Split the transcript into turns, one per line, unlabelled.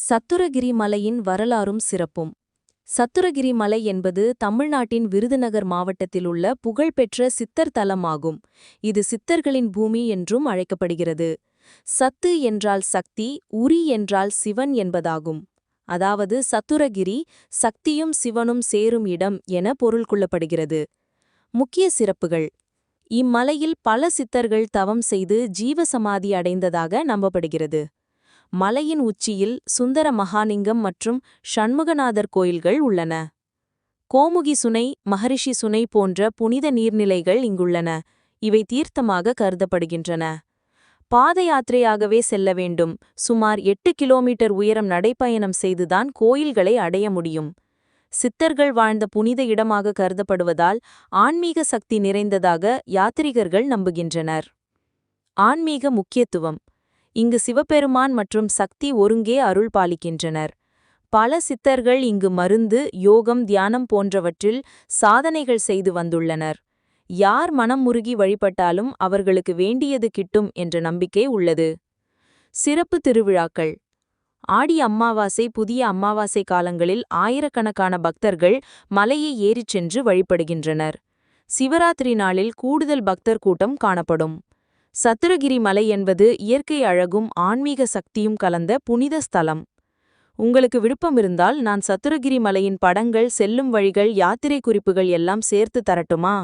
சத்துரகிரி மலையின் வரலாறும் சிறப்பும். சத்துரகிரி மலை என்பது தமிழ்நாட்டின் விருதுநகர் மாவட்டத்தில் உள்ள புகழ்பெற்ற சித்தர் தலமாகும். இது சித்தர்களின் பூமி என்றும் அழைக்கப்படுகிறது. சத்து என்றால் சக்தி, உரி என்றால் சிவன் என்பதாகும். அதாவது சத்துரகிரி சக்தியும் சிவனும் சேரும் இடம் என பொருள் கொள்ளப்படுகிறது. முக்கிய சிறப்புகள்: இம்மலையில் பல சித்தர்கள் தவம் செய்து ஜீவசமாதி அடைந்ததாக நம்பப்படுகிறது. மலையின் உச்சியில் சுந்தர மகாலிங்கம் மற்றும் ஷண்முகநாதர் கோயில்கள் உள்ளன. கோமுகி சுனை, மகரிஷி சுனை போன்ற புனித நீர்நிலைகள் இங்குள்ளன. இவை தீர்த்தமாக கருதப்படுகின்றன. பாத யாத்திரையாகவே செல்ல வேண்டும். சுமார் 8 கிலோமீட்டர் உயரம் நடைப்பயணம் செய்துதான் கோயில்களை அடைய முடியும். சித்தர்கள் வாழ்ந்த புனித இடமாக கருதப்படுவதால் ஆன்மீக சக்தி நிறைந்ததாக யாத்ரீகர்கள் நம்புகின்றனர். ஆன்மீக முக்கியத்துவம்: இங்கு சிவபெருமான் மற்றும் சக்தி ஒருங்கே அருள் பாலிக்கின்றனர். பல சித்தர்கள் இங்கு மருந்து, யோகம், தியானம் போன்றவற்றில் சாதனைகள் செய்து வந்துள்ளனர். யார் மனம் முருகி வழிபட்டாலும் அவர்களுக்கு வேண்டியது கிட்டும் என்ற நம்பிக்கை உள்ளது. சிறப்பு திருவிழாக்கள்: ஆடி அமாவாசை, புதிய அமாவாசை காலங்களில் ஆயிரக்கணக்கான பக்தர்கள் மலையை ஏறிச் சென்று வழிபடுகின்றனர். சிவராத்திரி நாளில் கூடுதல் பக்தர் கூட்டம் காணப்படும். சத்துரகிரி மலை என்பது இயற்கை அழகும் ஆன்மீக சக்தியும் கலந்த புனித ஸ்தலம். உங்களுக்கு விருப்பம் இருந்தால் நான் சத்துரகிரி மலையின் படங்கள், செல்லும் வழிகள், யாத்திரை குறிப்புகள் எல்லாம் சேர்த்து தரட்டுமா?